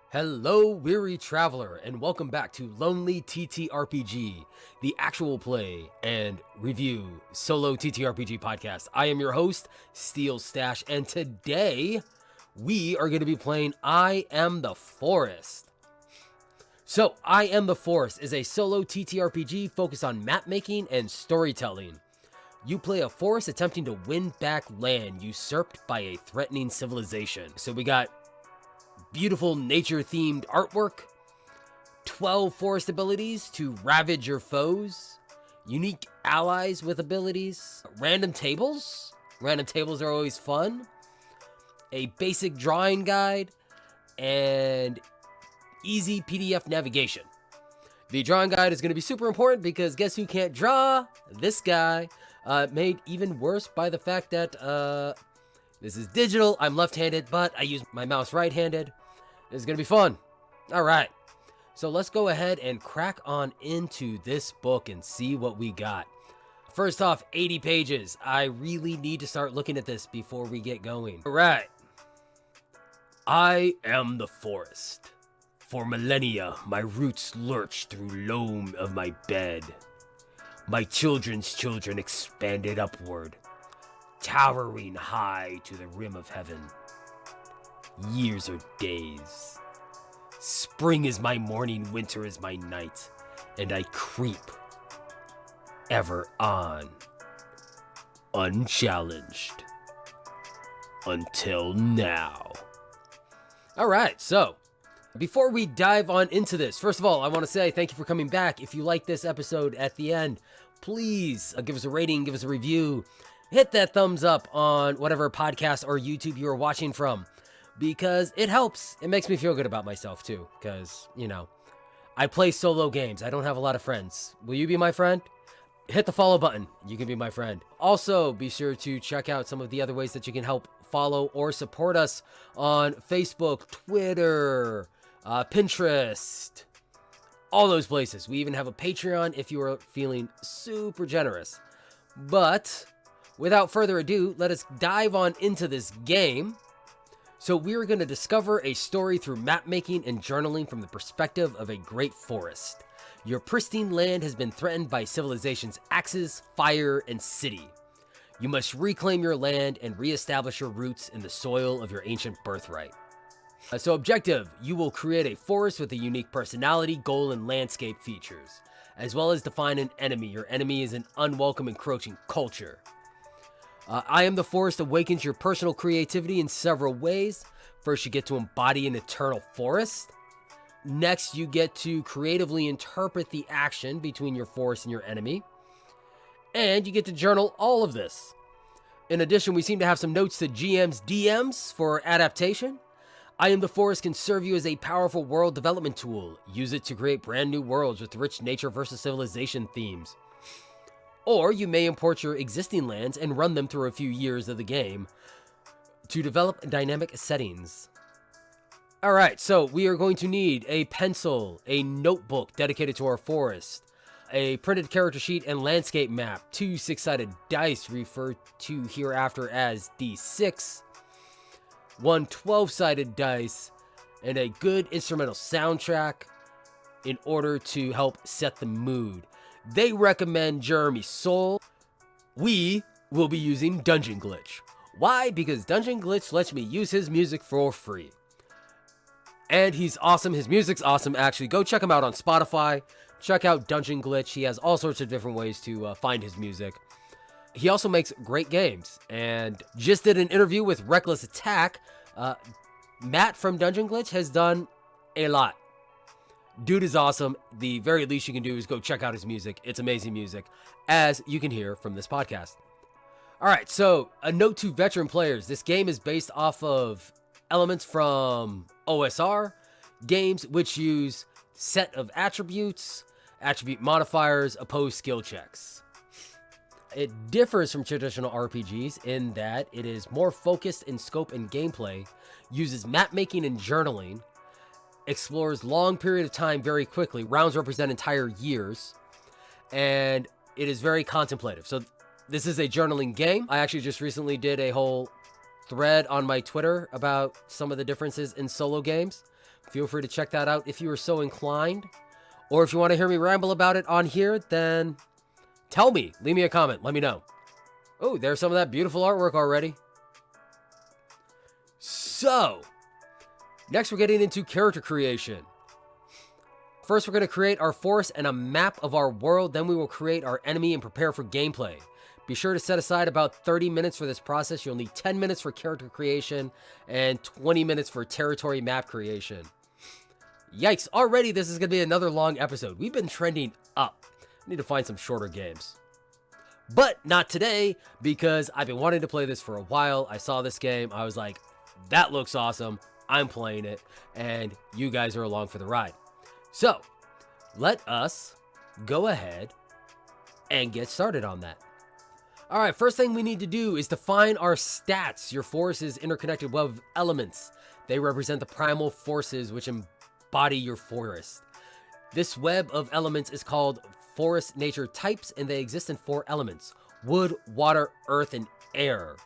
Hello, weary traveler, and welcome back to Lonely TTRPG, the actual play and review solo TTRPG podcast. I am your host, Steel Stash, and today we are going to be playing I Am the Forest. So, I Am the Forest is a solo TTRPG focused on map making and storytelling. You play a forest attempting to win back land usurped by a threatening civilization. So we got beautiful nature-themed artwork, 12 forest abilities to ravage your foes, unique allies with abilities, random tables. Random tables are always fun, a basic drawing guide, and easy PDF navigation. The drawing guide is going to be super important because guess who can't draw? This guy. Made even worse by the fact that this is digital. I'm left-handed, but I use my mouse right-handed. It's going to be fun. All right. So let's go ahead and crack on into this book and see what we got. First off, 80 pages. I really need to start looking at this before we get going. All right. I am the forest. For millennia, my roots lurched through loam of my bed. My children's children expanded upward, towering high to the rim of heaven. Years are days. Spring is my morning, winter is my night, and I creep ever on, unchallenged, until now. All right, so before we dive on into this, first of all, I want to say thank you for coming back. If you like this episode at the end, please give us a rating, give us a review, hit that thumbs up on whatever podcast or YouTube you are watching from, because it helps. It makes me feel good about myself too, because, you know, I play solo games. I don't have a lot of friends. Will you be my friend? Hit the follow button. You can be my friend. Also, be sure to check out some of the other ways that you can help follow or support us on Facebook, Twitter, Pinterest, all those places. We even have a Patreon if you are feeling super generous. But without further ado, let us dive on into this game. So we are going to discover a story through map making and journaling from the perspective of a great forest. Your pristine land has been threatened by civilization's axes, fire, and city. You must reclaim your land and reestablish your roots in the soil of your ancient birthright. So objective, you will create a forest with a unique personality, goal, and landscape features, as well as define an enemy. Your enemy is an unwelcome encroaching culture. I Am the Forest awakens your personal creativity in several ways. First, you get to embody an eternal forest. Next, you get to creatively interpret the action between your forest and your enemy. And you get to journal all of this. In addition, we seem to have some notes to GM's DMs for adaptation. I Am the Forest can serve you as a powerful world development tool. Use it to create brand new worlds with rich nature versus civilization themes. Or you may import your existing lands and run them through a few years of the game to develop dynamic settings. Alright, so we are going to need a pencil, a notebook dedicated to our forest, a printed character sheet and landscape map, 2 6-sided dice referred to hereafter as D6, 1 12-sided dice, and a good instrumental soundtrack in order to help set the mood. They recommend Jeremy Soule. We will be using Dungeon Glitch. Why? Because Dungeon Glitch lets me use his music for free. And he's awesome. His music's awesome, actually. Go check him out on Spotify. Check out Dungeon Glitch. He has all sorts of different ways to find his music. He also makes great games. And just did an interview with Reckless Attack. Matt from Dungeon Glitch has done a lot. Dude is awesome. The very least you can do is go check out his music. It's amazing music, as you can hear from this podcast. All right, so a note to veteran players. This game is based off of elements from OSR games, which use set of attributes, attribute modifiers, opposed skill checks. It differs from traditional RPGs in that it is more focused in scope and gameplay, uses map making and journaling, explores long period of time very quickly. Rounds represent entire years, and it is very contemplative. So this is a journaling game. I actually just recently did a whole thread on my Twitter about some of the differences in solo games Feel free to check that out if you are so inclined. Or if you want to hear me ramble about it on here, then tell me. Leave me a comment. Let me know. Oh, there's some of that beautiful artwork already. So, next we're getting into character creation. First, we're going to create our forest and a map of our world. Then we will create our enemy and prepare for gameplay. Be sure to set aside about 30 minutes for this process. You'll need 10 minutes for character creation and 20 minutes for territory map creation. Yikes, already this is going to be another long episode. We've been trending up. I need to find some shorter games. But not today, because I've been wanting to play this for a while. I saw this game. I was like, that looks awesome. I'm playing it. And you guys are along for the ride. So, let us go ahead and get started on that. Alright, first thing we need to do is define our stats. Your forest is interconnected web of elements. They represent the primal forces which embody your forest. This web of elements is called forest nature types, and they exist in 4 elements: wood, water, earth, and air.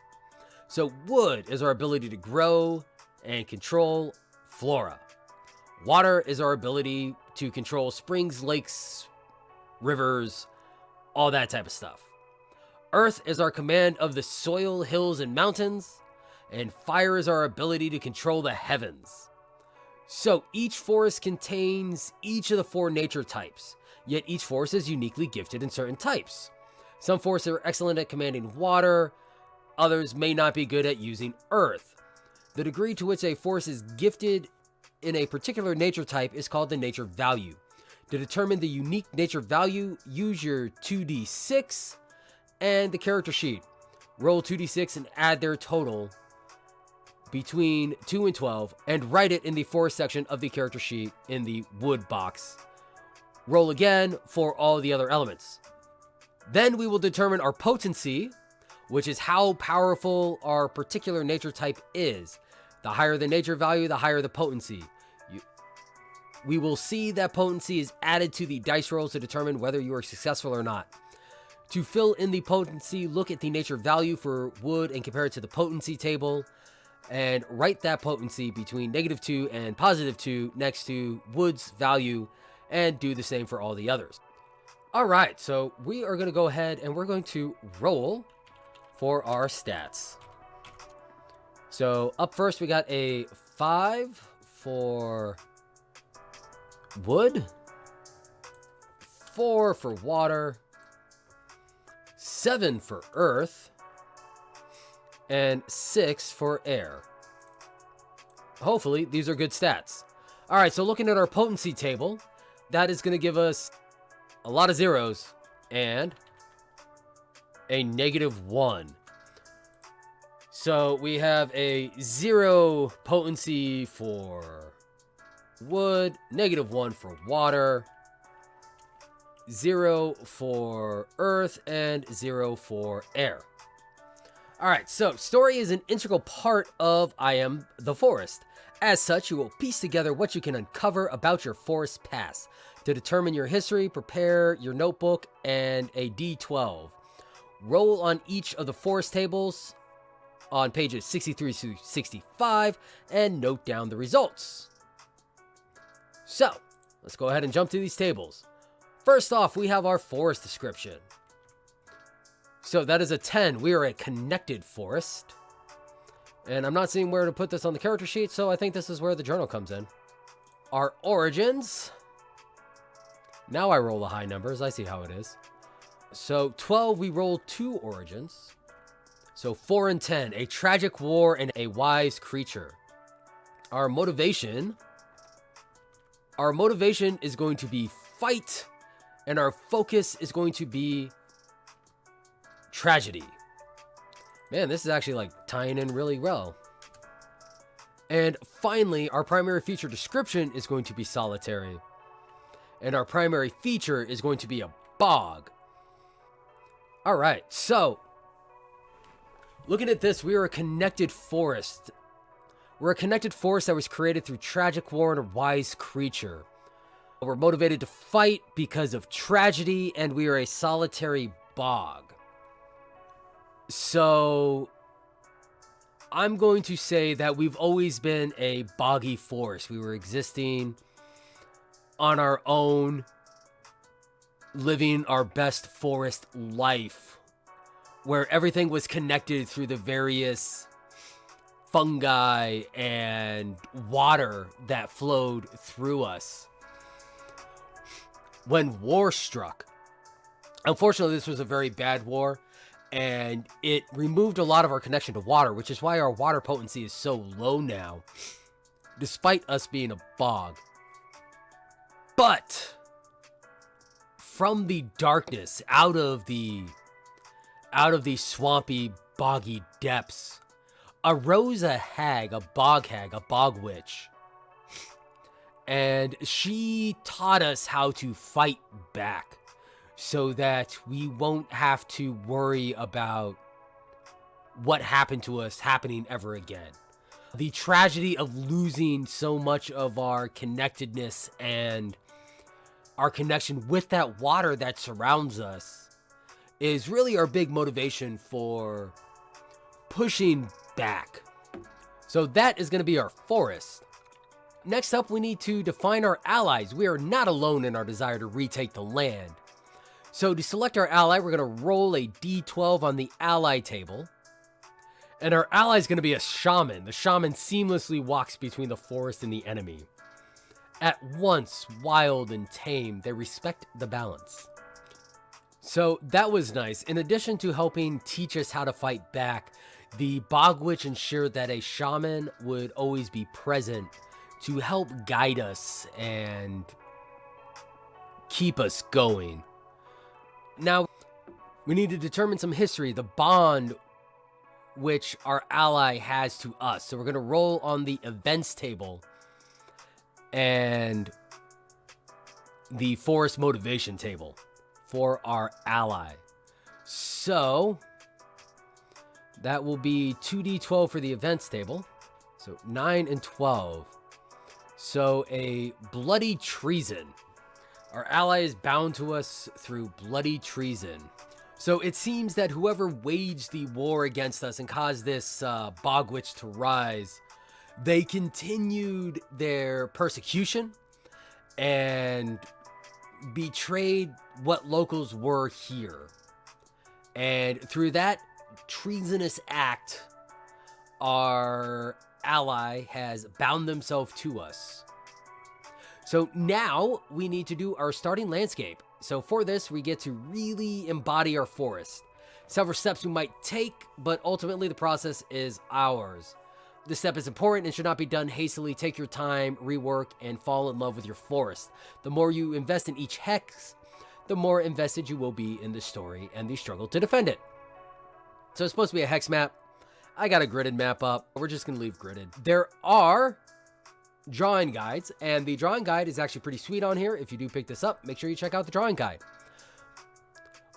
So wood is our ability to grow and control flora. Water is our ability to control springs, lakes, rivers, all that type of stuff. Earth is our command of the soil, hills, and mountains. And fire is our ability to control the heavens. So each forest contains each of the 4 nature types, yet each forest is uniquely gifted in certain types. Some forests are excellent at commanding water, others may not be good at using earth. The degree to which a forest is gifted in a particular nature type is called the nature value. To determine the unique nature value, use your 2d6 and the character sheet. Roll 2d6 and add their total between 2 and 12 and write it in the forest section of the character sheet in the wood box. Roll again for all the other elements. Then we will determine our potency, which is how powerful our particular nature type is. The higher the nature value, the higher the potency. We will see that potency is added to the dice rolls to determine whether you are successful or not. To fill in the potency, look at the nature value for wood and compare it to the potency table, and write that potency between -2 and +2 next to wood's value, and do the same for all the others. Alright, so we are going to go ahead and we're going to roll for our stats. So up first we got a 5 for wood, 4 for water, 7 for earth, and 6 for air. Hopefully these are good stats. Alright, so looking at our potency table, that is going to give us a lot of zeros and a -1. So we have a 0 potency for wood, -1 for water, 0 for earth, and 0 for air. Alright, so story is an integral part of I Am the Forest. As such, you will piece together what you can uncover about your forest past. To determine your history, prepare your notebook and a D12. Roll on each of the forest tables on pages 63 to 65 and note down the results. So, let's go ahead and jump to these tables. First off, we have our forest description. So that is a 10. We are a connected forest. And I'm not seeing where to put this on the character sheet, so I think this is where the journal comes in. Our origins. Now I roll the high numbers. I see how it is. So 12, we roll 2 origins. So 4 and 10, a tragic war and a wise creature. Our motivation is going to be fight, and our focus is going to be tragedy. Man, this is actually like tying in really well. And finally, our primary feature description is going to be solitary. And our primary feature is going to be a bog. All right, so looking at this, we are a connected forest. We're a connected forest that was created through tragic war and a wise creature. We're motivated to fight because of tragedy, and we are a solitary bog. So I'm going to say that we've always been a boggy forest. We were existing on our own, living our best forest life, where everything was connected through the various fungi and water that flowed through us. When war struck, unfortunately, this was a very bad war, and it removed a lot of our connection to water, which is why our water potency is so low now, despite us being a bog. But from the darkness, out of the swampy, boggy depths, arose a hag, a bog witch. And she taught us how to fight back so that we won't have to worry about what happened to us happening ever again. The tragedy of losing so much of our connectedness and our connection with that water that surrounds us is really our big motivation for pushing back. So that is going to be our forest. Next up, we need to define our allies. We are not alone in our desire to retake the land. So to select our ally, we're going to roll a d12 on the ally table. And our ally is going to be a shaman. The shaman seamlessly walks between the forest and the enemy. At once wild and tame, they respect the balance. So that was nice. In addition to helping teach us how to fight back, the Bog Witch ensured that a shaman would always be present to help guide us and keep us going. Now, we need to determine some history, the bond which our ally has to us. So we're going to roll on the events table and the forest motivation table for our ally. So that will be 2d12 for the events table. So 9 and 12. So a bloody treason. Our ally is bound to us through bloody treason. So it seems that whoever waged the war against us and caused this bog witch to rise, they continued their persecution and betrayed what locals were here. And through that treasonous act, our ally has bound themselves to us. So now we need to do our starting landscape. So for this, we get to really embody our forest. Several steps we might take, but ultimately the process is ours. This step is important and should not be done hastily. Take your time, rework, and fall in love with your forest. The more you invest in each hex, the more invested you will be in the story and the struggle to defend it. So it's supposed to be a hex map. I got a gridded map up. We're just going to leave gridded. There are drawing guides, and the drawing guide is actually pretty sweet on here. If you do pick this up, make sure you check out the drawing guide.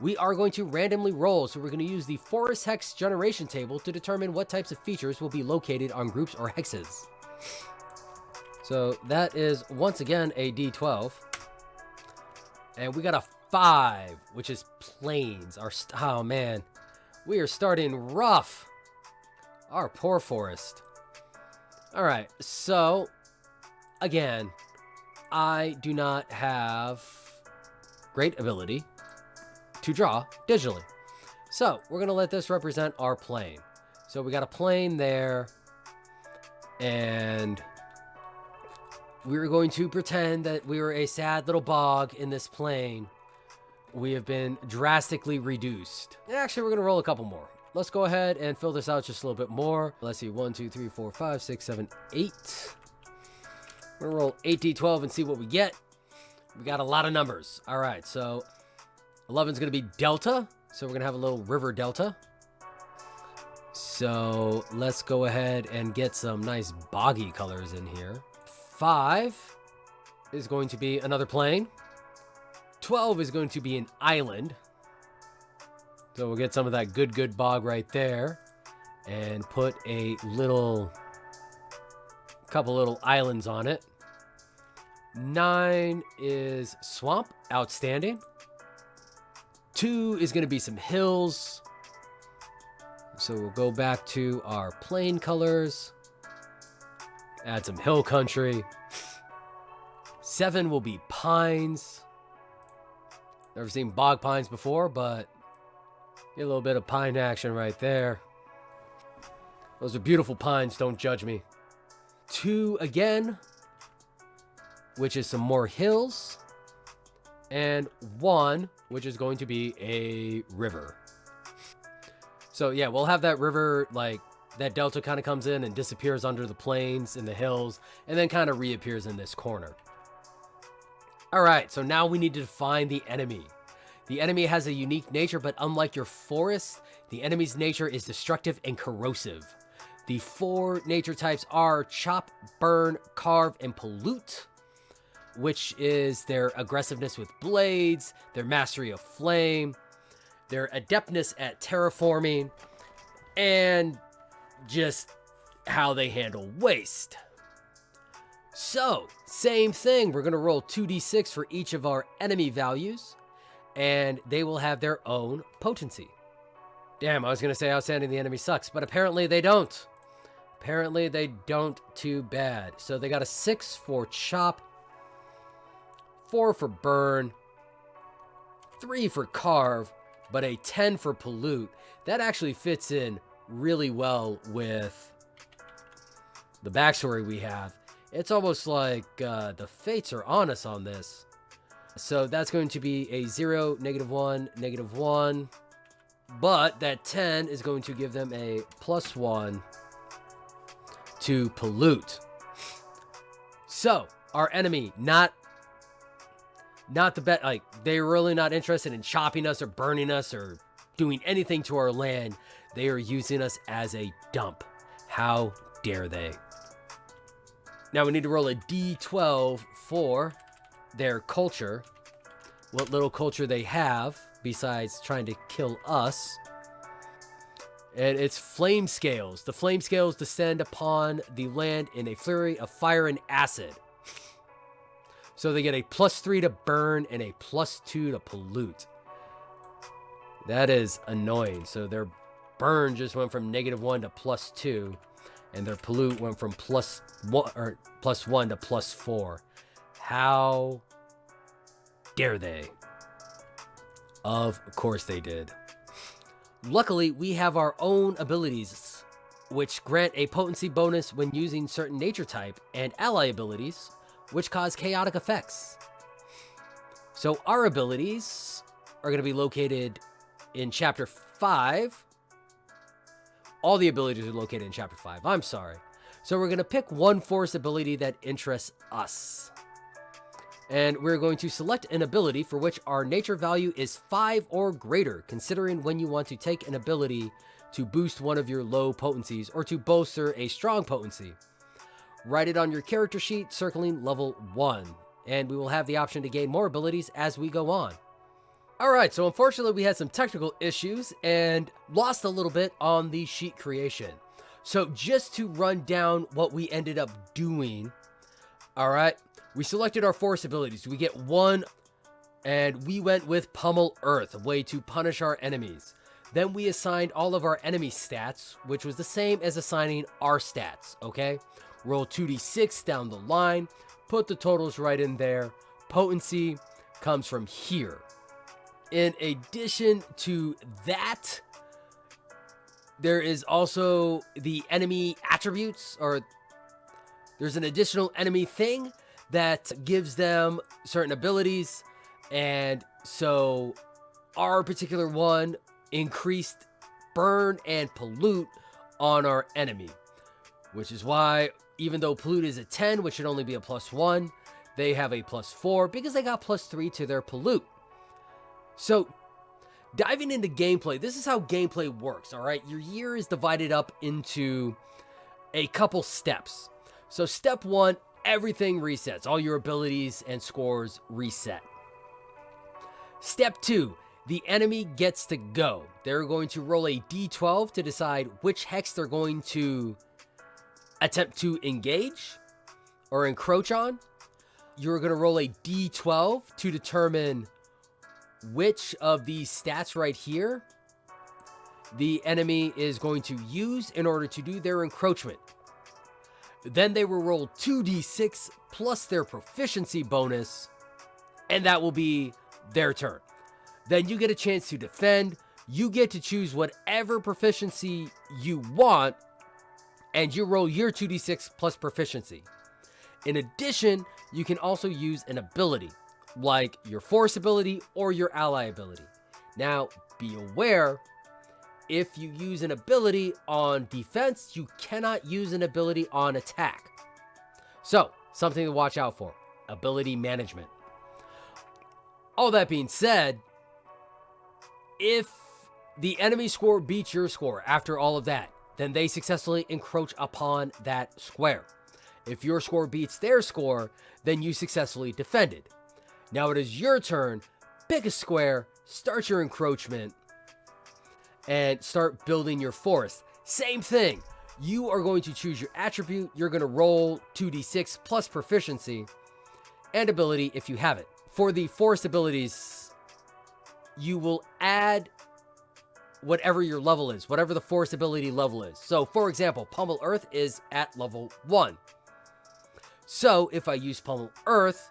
We are going to randomly roll, so we're going to use the forest hex generation table to determine what types of features will be located on groups or hexes. So that is once again a d12, and we got a 5, which is plains. Oh man, we are starting rough. Our poor forest. All right, so again, I do not have great ability to draw digitally. So we're going to let this represent our plane. So we got a plane there, and we're going to pretend that we were a sad little bog in this plane. We have been drastically reduced. And actually, we're going to roll a couple more. Let's go ahead and fill this out just a little bit more. Let's see, 1, 2, 3, 4, 5, 6, 7, 8. We're gonna roll 8d12 and see what we get. We got a lot of numbers. All right, so 11 is gonna be delta. So we're gonna have a little river delta. So let's go ahead and get some nice boggy colors in here. 5 is going to be another plane. 12 is going to be an island. So we'll get some of that good bog right there and put a couple little islands on it. 9 is swamp, outstanding. 2 is going to be some hills. So we'll go back to our plain colors. Add some hill country. 7 will be pines. Never seen bog pines before, but get a little bit of pine action right there. Those are beautiful pines, don't judge me. 2 again, which is some more hills. And 1, which is going to be a river. So yeah, we'll have that river, like, that delta kind of comes in and disappears under the plains and the hills, and then kind of reappears in this corner. All right, so now we need to define the enemy. The enemy has a unique nature, but unlike your forest, the enemy's nature is destructive and corrosive. The 4 nature types are chop, burn, carve, and pollute, which is their aggressiveness with blades, their mastery of flame, their adeptness at terraforming, and just how they handle waste. So, same thing. We're going to roll 2d6 for each of our enemy values, and they will have their own potency. Damn, I was going to say outstanding the enemy sucks, but apparently they don't. Apparently they don't too bad. So they got a 6 for chop, 4 for burn, 3 for carve, but a 10 for pollute. That actually fits in really well with the backstory we have. It's almost like the fates are on us on this. So that's going to be a 0, -1, -1. But that 10 is going to give them a +1 to pollute. So our enemy, not the bet, like, they're really not interested in chopping us or burning us or doing anything to our land. They are using us as a dump. How dare they? Now we need to roll a d12 for their culture. What little culture they have besides trying to kill us. And it's flame scales. The flame scales descend upon the land in a flurry of fire and acid. So they get a +3 to burn and a +2 to pollute. That is annoying. So their burn just went from -1 to +2, and their pollute went from +1 to +4. How dare they? Of course they did. Luckily, we have our own abilities, which grant a potency bonus when using certain nature type, and ally abilities, which cause chaotic effects. So our abilities are going to be located in Chapter 5. All the abilities are located in Chapter 5. I'm sorry. So we're going to pick one force ability that interests us. And we're going to select an ability for which our nature value is 5 or greater, considering when you want to take an ability to boost one of your low potencies or to bolster a strong potency. Write it on your character sheet, circling level 1, and we will have the option to gain more abilities as we go on. Alright, so unfortunately we had some technical issues and lost a little bit on the sheet creation. So just to run down what we ended up doing, alright, we selected our force abilities. We get 1, and we went with Pummel Earth, a way to punish our enemies. Then we assigned all of our enemy stats, which was the same as assigning our stats, okay? Roll 2d6 down the line, put the totals right in there. Potency comes from here. In addition to that, there is also the enemy attributes, or there's an additional enemy thing that gives them certain abilities, and so our particular one increased burn and pollute on our enemy, which is why even though pollute is a 10, which should only be a +1, they have a +4 because they got +3 to their pollute. So diving into gameplay, this is how gameplay works, all right? Your year is divided up into a couple steps. So step 1, everything resets. All your abilities and scores reset. Step 2, the enemy gets to go. They're going to roll a d12 to decide which hex they're going to attempt to engage or encroach on. You're going to roll a d12 to determine which of these stats right here the enemy is going to use in order to do their encroachment. Then they will roll 2d6 plus their proficiency bonus, and that will be their turn. Then you get a chance to defend. You get to choose whatever proficiency you want, and you roll your 2d6 plus proficiency. In addition, you can also use an ability, like your force ability or your ally ability. Now, be aware, if you use an ability on defense, you cannot use an ability on attack. So, something to watch out for, ability management. All that being said, if the enemy score beats your score after all of that, then they successfully encroach upon that square. If your score beats their score, then you successfully defended. Now it is your turn. Pick a square, start your encroachment, and start building your forest. Same thing. You are going to choose your attribute. You're going to roll 2d6 plus proficiency and ability if you have it. For the forest abilities, you will add whatever your level is, whatever the forest ability level is. So, for example, Pummel Earth is at level 1. So, if I use Pummel Earth,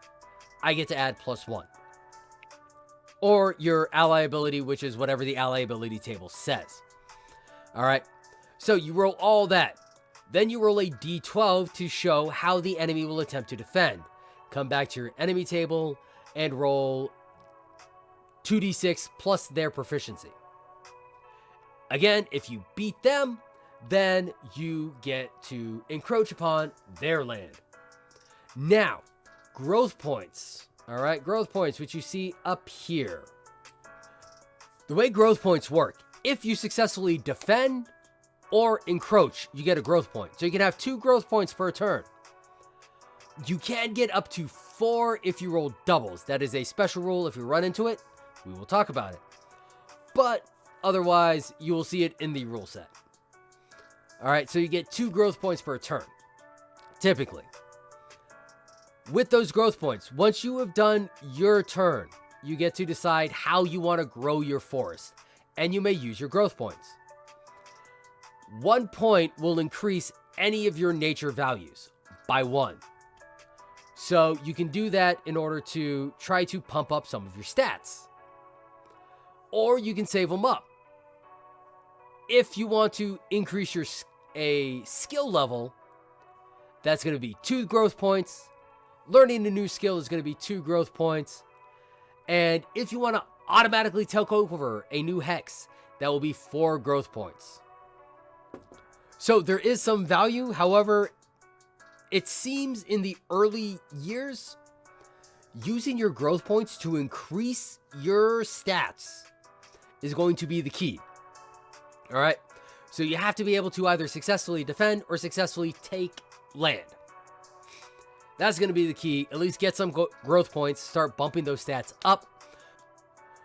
I get to add +1. Or your ally ability, which is whatever the ally ability table says. All right. So you roll all that. Then you roll a d12 to show how the enemy will attempt to defend. Come back to your enemy table and roll 2d6 plus their proficiency. Again, if you beat them, then you get to encroach upon their land. Now, growth points. All right, growth points, which you see up here. The way growth points work, if you successfully defend or encroach, you get a growth point. So you can have 2 growth points per turn. You can get up to 4 if you roll doubles. That is a special rule. If you run into it, we will talk about it. But otherwise, you will see it in the rule set. All right, so you get 2 growth points per turn, typically. With those growth points, once you have done your turn, you get to decide how you want to grow your forest, and you may use your growth points. 1 point will increase any of your nature values by 1. So you can do that in order to try to pump up some of your stats. Or you can save them up. If you want to increase your skill level, that's going to be 2 growth points. Learning a new skill is going to be 2 growth points. And if you want to automatically take over a new hex, that will be 4 growth points. So there is some value. However, it seems in the early years, using your growth points to increase your stats is going to be the key. All right. So you have to be able to either successfully defend or successfully take land. That's going to be the key. At least get some growth points, start bumping those stats up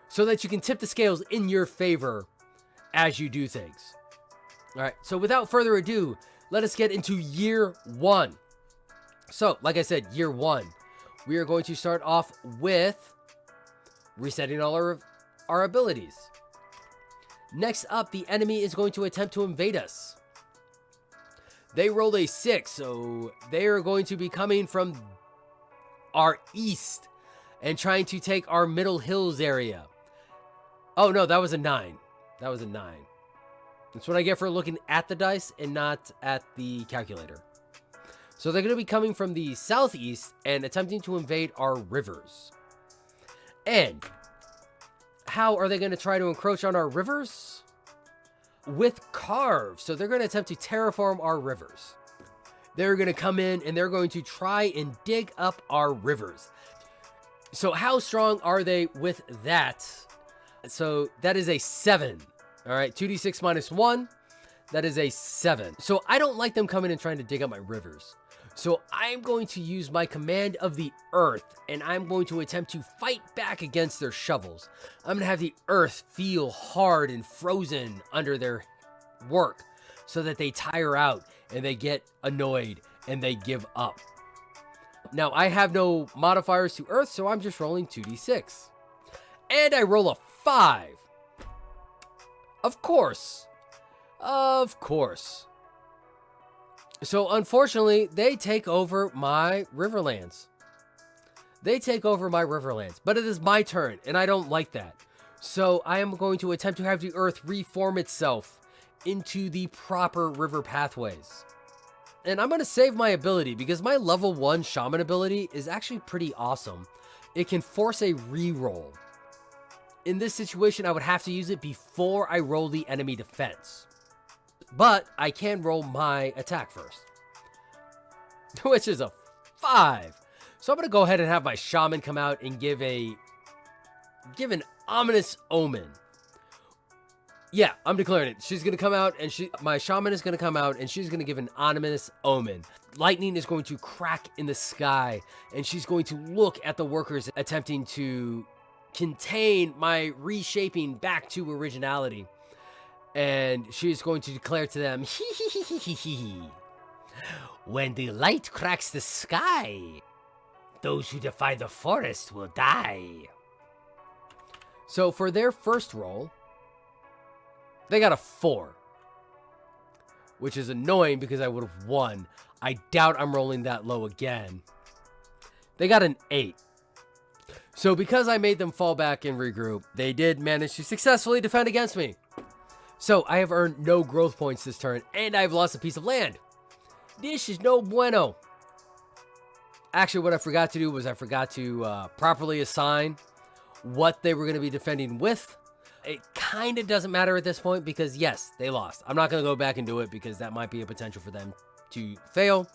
so that you can tip the scales in your favor as you do things. All right, so without further ado, let us get into year 1. So, like I said, year 1, we are going to start off with resetting all our abilities. Next up, the enemy is going to attempt to invade us. They rolled a 6, so they are going to be coming from our east and trying to take our Middle Hills area. Oh, no, that was a 9. That was a 9. That's what I get for looking at the dice and not at the calculator. So they're going to be coming from the southeast and attempting to invade our rivers. And how are they going to try to encroach on our rivers? With carve. So they're going to attempt to terraform our rivers. They're going to come in and they're going to try and dig up our rivers. So how strong are they with that? So that is a 7. All right, 2d6 minus 1. That is a 7. So I don't like them coming and trying to dig up my rivers. So I'm going to use my command of the earth, and I'm going to attempt to fight back against their shovels. I'm going to have the earth feel hard and frozen under their work so that they tire out and they get annoyed and they give up. Now, I have no modifiers to earth, so I'm just rolling 2d6. And I roll a 5. A Of course. Of course. So, unfortunately, they take over my Riverlands. They take over my Riverlands. But it is my turn, and I don't like that. So, I am going to attempt to have the Earth reform itself into the proper river pathways. And I'm going to save my ability, because my level 1 Shaman ability is actually pretty awesome. It can force a reroll. In this situation, I would have to use it before I roll the enemy defense. But I can roll my attack first, which is a 5. So I'm going to go ahead and have my Shaman come out and give an ominous omen. Yeah, I'm declaring it. She's going to come out, and my Shaman is going to come out, and she's going to give an ominous omen. Lightning is going to crack in the sky, and she's going to look at the workers attempting to contain my reshaping back to originality. And she's going to declare to them, when the light cracks the sky, those who defy the forest will die. So for their first roll, they got a 4, which is annoying because I would have won. I doubt I'm rolling that low again. They got an 8. So because I made them fall back and regroup, they did manage to successfully defend against me. So I have earned no growth points this turn, and I've lost a piece of land. This is no bueno. Actually, what I forgot to do was I forgot to properly assign what they were going to be defending with. It kind of doesn't matter at this point because, yes, they lost. I'm not going to go back and do it because that might be a potential for them to fail.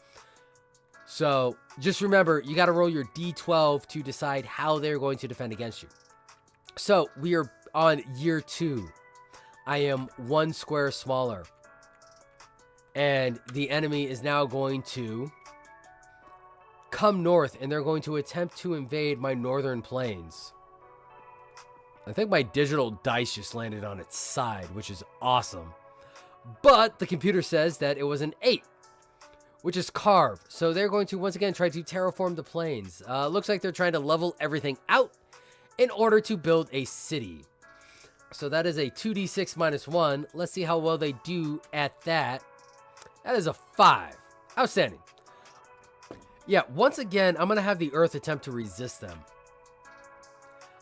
So just remember, you got to roll your D12 to decide how they're going to defend against you. So we are on year 2. I am 1 square smaller. And the enemy is now going to come north, and they're going to attempt to invade my northern plains. I think my digital dice just landed on its side, which is awesome. But the computer says that it was an 8, which is carve. So they're going to once again try to terraform the plains. Looks like they're trying to level everything out in order to build a city. So that is a 2d6 minus 1. Let's see how well they do at that. That is a 5. Outstanding. Yeah, once again, I'm going to have the Earth attempt to resist them.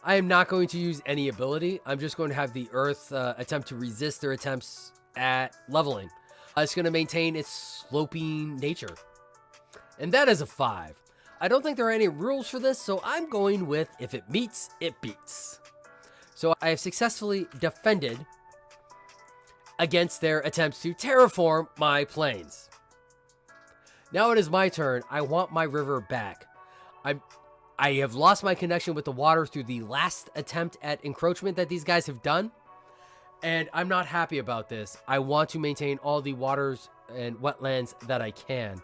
I am not going to use any ability. I'm just going to have the Earth attempt to resist their attempts at leveling. It's going to maintain its sloping nature. And that is a 5. I don't think there are any rules for this, so I'm going with if it meets, it beats. So I have successfully defended against their attempts to terraform my plains. Now it is my turn. I want my river back. I have lost my connection with the water through the last attempt at encroachment that these guys have done. And I'm not happy about this. I want to maintain all the waters and wetlands that I can.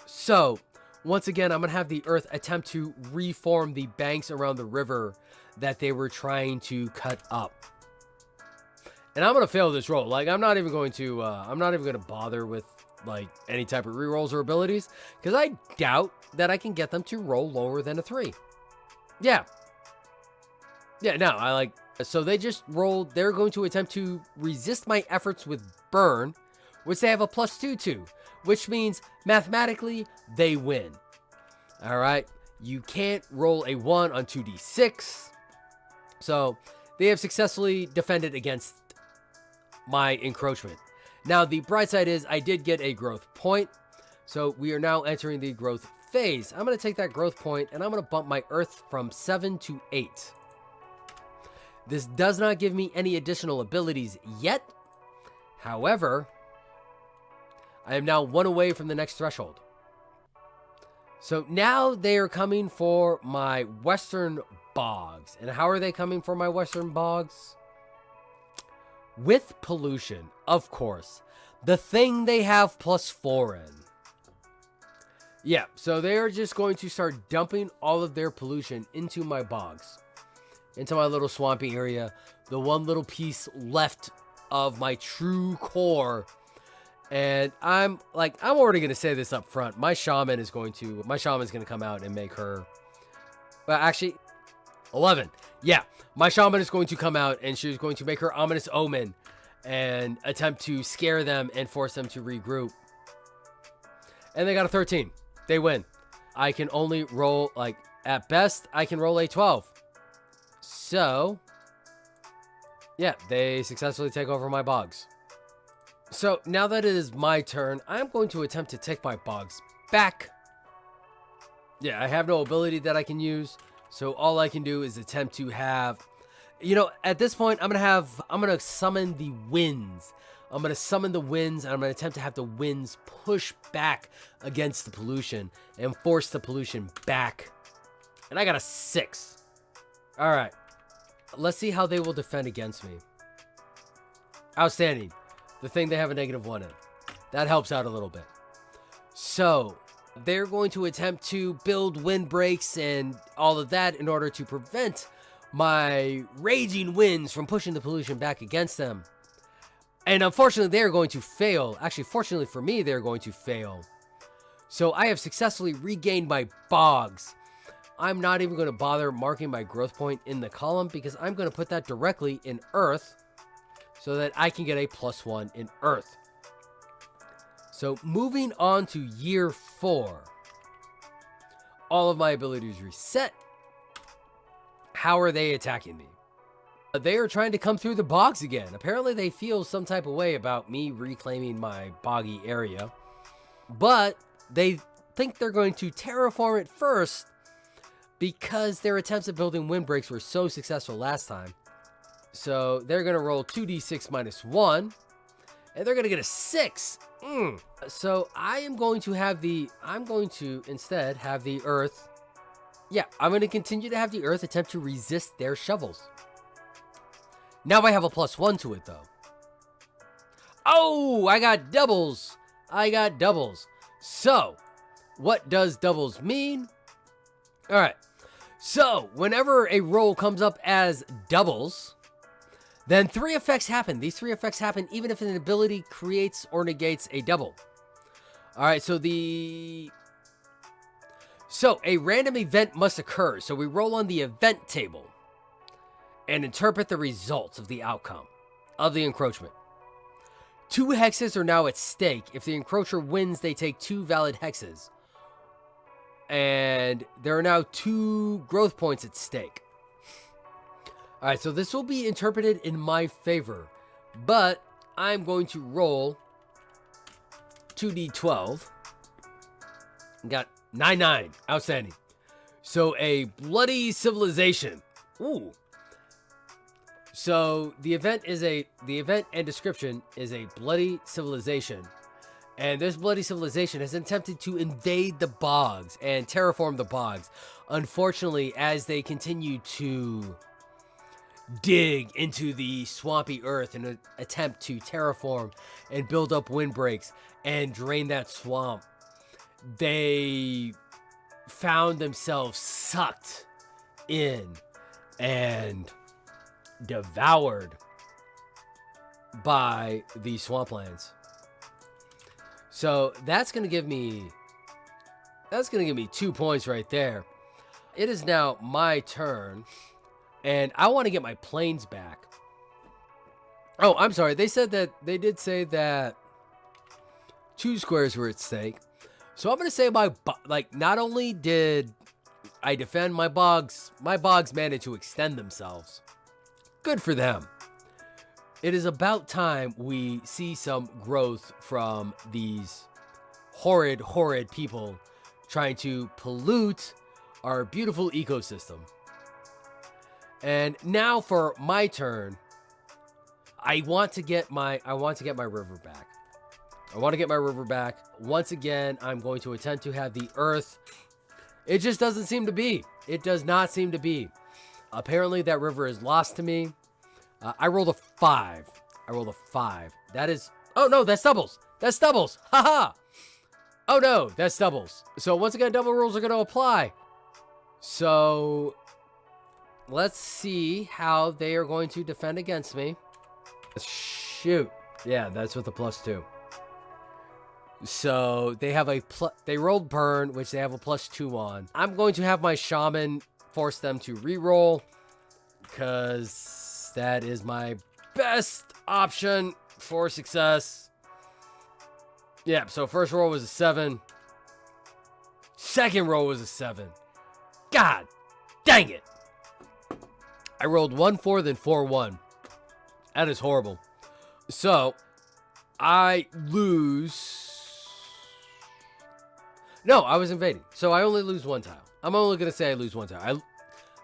So, once again, I'm going to have the Earth attempt to reform the banks around the river that they were trying to cut up. And I'm going to fail this roll. Like, I'm not even going to bother with like any type of rerolls or abilities because I doubt that I can get them to roll lower than a 3. Yeah, no, so they just rolled. They're going to attempt to resist my efforts with burn, which they have a +2 to, which means mathematically they win. All right, you can't roll a 1 on 2d6. So they have successfully defended against my encroachment. Now, the bright side is I did get a growth point. So we are now entering the growth phase. I'm going to take that growth point and I'm going to bump my Earth from 7 to 8. This does not give me any additional abilities yet. However, I am now 1 away from the next threshold. So now they are coming for my western bogs. And how are they coming for my western bogs? With pollution, of course. The thing they have +4 in. Yeah, so they're just going to start dumping all of their pollution into my bogs. Into my little swampy area. The one little piece left of my true core. And I'm already going to say this up front. My shaman's going to come out and make her... Well, actually, 11. Yeah, my shaman is going to come out and she's going to make her ominous omen. and attempt to scare them and force them to regroup. And they got a 13. They win. I can only roll, like, at best, I can roll a 12. So, yeah, they successfully take over my bogs. So, now that it is my turn, I'm going to attempt to take my bogs back. Yeah, I have no ability that I can use, so all I can do is attempt to have... You know, at this point, I'm going to summon the winds. I'm going to summon the winds, and I'm going to attempt to have the winds push back against the pollution and force the pollution back. And I got a 6. All right. Let's see how they will defend against me. Outstanding. The thing they have a -1 in. That helps out a little bit. So, they're going to attempt to build windbreaks and all of that in order to prevent my raging winds from pushing the pollution back against them. And unfortunately, they're going to fail. Actually, fortunately for me, they're going to fail. So I have successfully regained my bogs. I'm not even going to bother marking my growth point in the column because I'm going to put that directly in earth so that I can get a +1 in earth. So moving on to year 4. All of my abilities reset. How are they attacking me? They are trying to come through the bogs again. Apparently they feel some type of way about me reclaiming my boggy area. But they think they're going to terraform it first because their attempts at building windbreaks were so successful last time. So they're going to roll 2d6 minus 1. And they're going to get a 6. So I'm going to instead have the earth. Yeah, I'm going to continue to have the earth attempt to resist their shovels. Now I have a +1 to it, though. Oh, I got doubles. So, what does doubles mean? All right. So, whenever a roll comes up as doubles, then 3 effects happen. These 3 effects happen even if an ability creates or negates a double. All right, so a random event must occur. So we roll on the event table and interpret the results of the outcome of the encroachment. 2 hexes are now at stake. If the encroacher wins, they take 2 valid hexes. And there are now 2 growth points at stake. All right, so this will be interpreted in my favor. But I'm going to roll 2d12. Got 9. Outstanding. So a bloody civilization. Ooh. So the event and description is a bloody civilization. And this bloody civilization has attempted to invade the bogs and terraform the bogs. Unfortunately, as they continue to dig into the swampy earth in an attempt to terraform and build up windbreaks and drain that swamp, they found themselves sucked in and devoured by the swamplands. So that's going to give me 2 points right there. It is now my turn, and I want to get my planes back. Oh, I'm sorry. They did say that 2 squares were at stake. So I'm going to say not only did I defend my bogs managed to extend themselves. Good for them. It is about time we see some growth from these horrid people trying to pollute our beautiful ecosystem. And now for my turn, I want to get my river back. Once again, I'm going to attempt to have the earth. It just doesn't seem to be. It does not seem to be. Apparently that river is lost to me. I rolled a 5. That is... Oh, no, that's doubles. Haha. Oh, no, that's doubles. So once again, double rules are going to apply. So let's see how they are going to defend against me. Shoot. Yeah, that's with a +2. So they have they rolled burn, which they have a +2 on. I'm going to have my shaman force them to reroll because that is my best option for success. Yeah, so first roll was a 7. Second roll was a 7. God dang it. I rolled 1 4, then 4 1. That is horrible. So, I lose. No, I was invading. So I only lose 1 tile. I'm only going to say I lose 1 tile.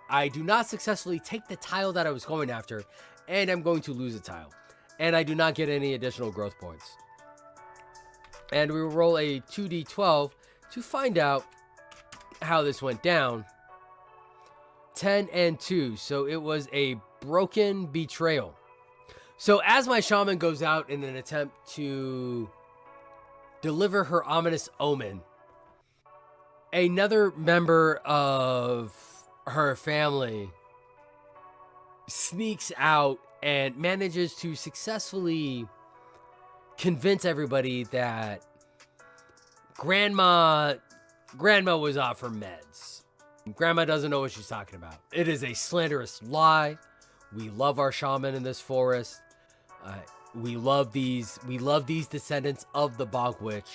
I do not successfully take the tile that I was going after, and I'm going to lose a tile. And I do not get any additional growth points. And we will roll a 2d12 to find out how this went down. 10 and 2, so it was a broken betrayal. So as my shaman goes out in an attempt to deliver her ominous omen, another member of her family sneaks out and manages to successfully convince everybody that Grandma was off her meds. Grandma doesn't know what she's talking about. It is a slanderous lie. We love our shaman in this forest. We love these descendants of the Bog Witch.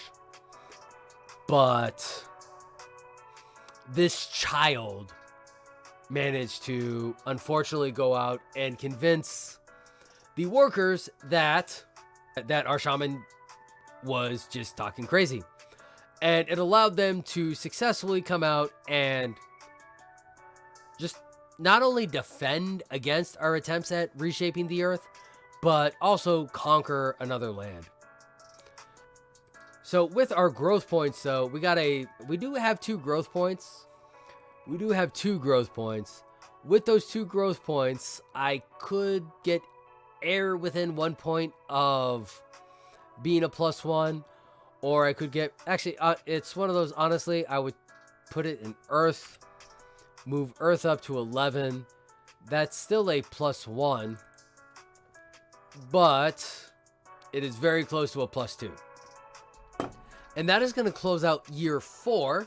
But this child managed to unfortunately go out and convince the workers that our shaman was just talking crazy. And it allowed them to successfully come out and just not only defend against our attempts at reshaping the earth, but also conquer another land. So with our growth points, though, we do have 2 growth points. With those 2 growth points, I could get air within 1 point of being a +1, or I could get, actually, it's one of those, honestly, I would put it in earth, move earth up to 11. That's still a +1, but it is very close to a +2. And that is going to close out year 4,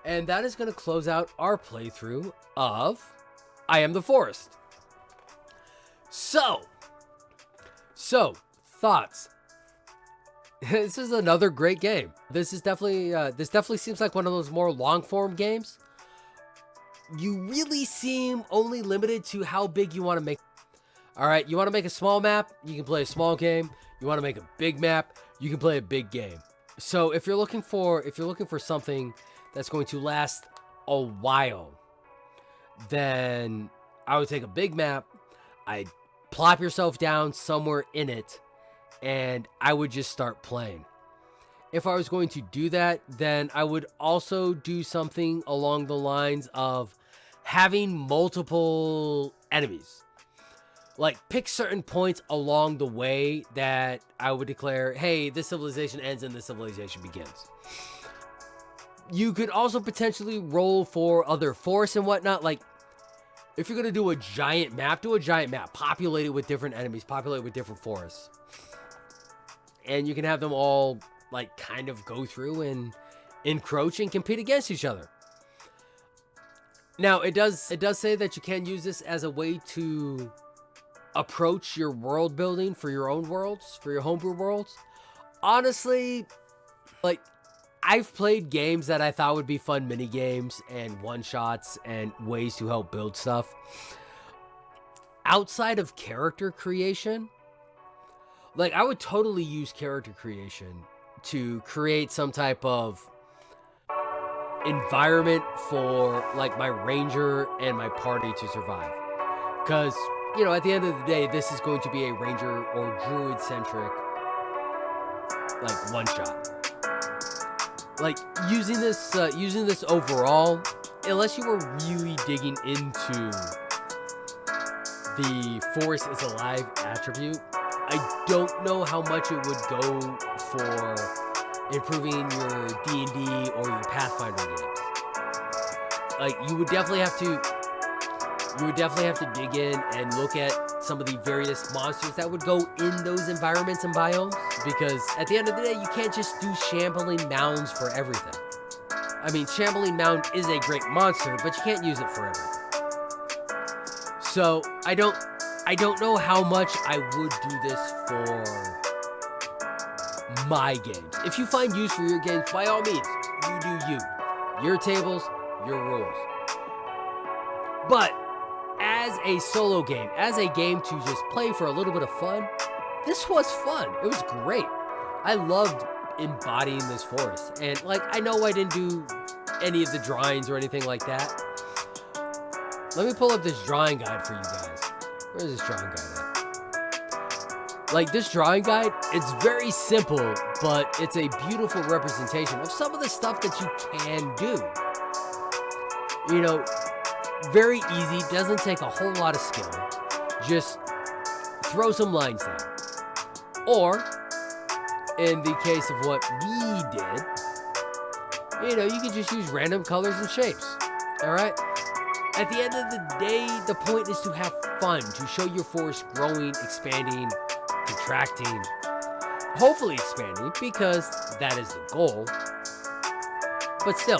and that is going to close out our playthrough of I Am the Forest. So thoughts. This is another great game. This definitely seems like one of those more long form games. You really seem only limited to how big you want to make. All right, you want to make a small map, you can play a small game. You want to make a big map, you can play a big game. So if you're looking for something that's going to last a while, then I would take a big map. I'd plop yourself down somewhere in it, and I would just start playing. If I was going to do that, then I would also do something along the lines of having multiple enemies. Like, pick certain points along the way that I would declare, hey, this civilization ends and this civilization begins. You could also potentially roll for other forests and whatnot. Like, if you're going to do a giant map, populate it with different enemies, populate it with different forests. And you can have them all, like, kind of go through and encroach and compete against each other. Now, it does say that you can use this as a way to approach your world building for your own worlds, for your homebrew worlds. Honestly, like, I've played games that I thought would be fun mini games and one-shots and ways to help build stuff. Outside of character creation, like, I would totally use character creation to create some type of environment for, like, my ranger and my party to survive. Because, you know, at the end of the day, this is going to be a ranger or druid-centric, like, one-shot. Like, using this overall, unless you were really digging into the forest is alive attribute, I don't know how much it would go for improving your D&D or your Pathfinder games. Like, you would definitely have to dig in and look at some of the various monsters that would go in those environments and biomes, because at the end of the day, you can't just do shambling mounds for everything. I mean, shambling mound is a great monster, but you can't use it for everything. So I don't I don't know how much I would do this for my games. If you find use for your games, by all means, you do you. Your tables, your rules. But as a solo game, as a game to just play for a little bit of fun, this was fun. It was great. I loved embodying this forest. And like, I know I didn't do any of the drawings or anything like that. Let me pull up this drawing guide for you guys. Where's this drawing guide at? Like, this drawing guide, it's very simple, but it's a beautiful representation of some of the stuff that you can do. You know, very easy, doesn't take a whole lot of skill. Just throw some lines down. Or, in the case of what we did, you know, you can just use random colors and shapes. Alright? At the end of the day, the point is to have fun, to show your forest growing, expanding, contracting, hopefully expanding, because that is the goal. But still,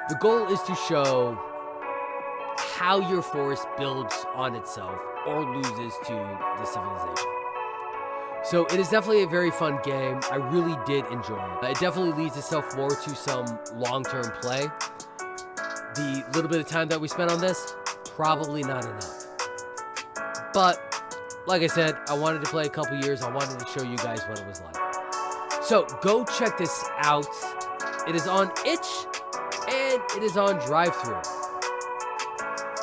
the goal is to show how your forest builds on itself or loses to the civilization. So it is definitely a very fun game. I really did enjoy it. It definitely leads itself more to some long-term play. The little bit of time that we spent on this, probably not enough. But like I said, I wanted to play a couple years. I wanted to show you guys what it was like. So go check this out. It is on itch and it is on drive-thru.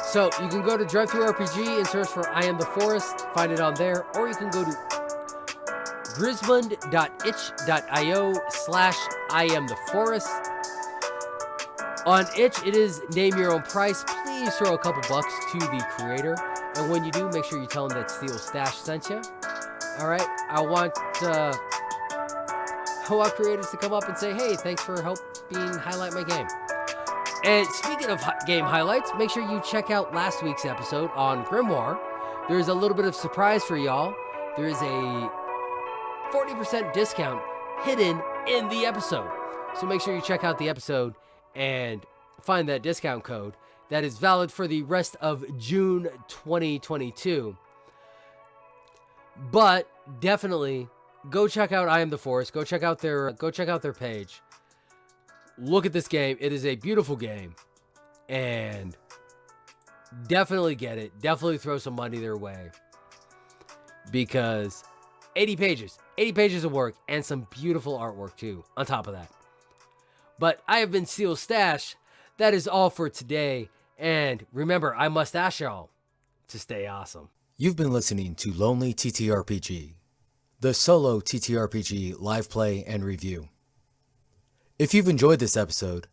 So you can go to TTRPG and search for I Am the Forest, find it on there, or you can go to grismund.itch.io/IamTheForest. On itch, it is name your own price. Please throw a couple bucks to the creator. And when you do, make sure you tell them that Steel Stash sent you. Alright, I want creators to come up and say, hey, thanks for helping highlight my game. And speaking of game highlights, make sure you check out last week's episode on Grimoire. There's a little bit of surprise for y'all. There is a 40% discount hidden in the episode. So make sure you check out the episode and find that discount code that is valid for the rest of June 2022. But definitely go check out I Am the Forest. Go check out their page. Look at this game. It is a beautiful game. And definitely get it. Definitely throw some money their way. Because 80 pages of work and some beautiful artwork too on top of that. But I have been Steel Stash. That is all for today. And remember, I must ask y'all to stay awesome. You've been listening to Lonely TTRPG, the solo TTRPG live play and review. If you've enjoyed this episode,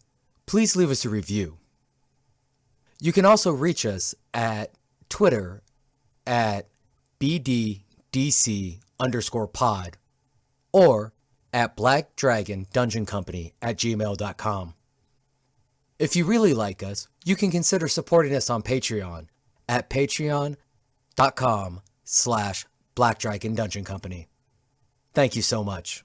please leave us a review. You can also reach us at Twitter at BDDC_pod or at blackdragondungeoncompany@gmail.com. If you really like us, you can consider supporting us on Patreon at patreon.com/blackdragondungeoncompany. Thank you so much.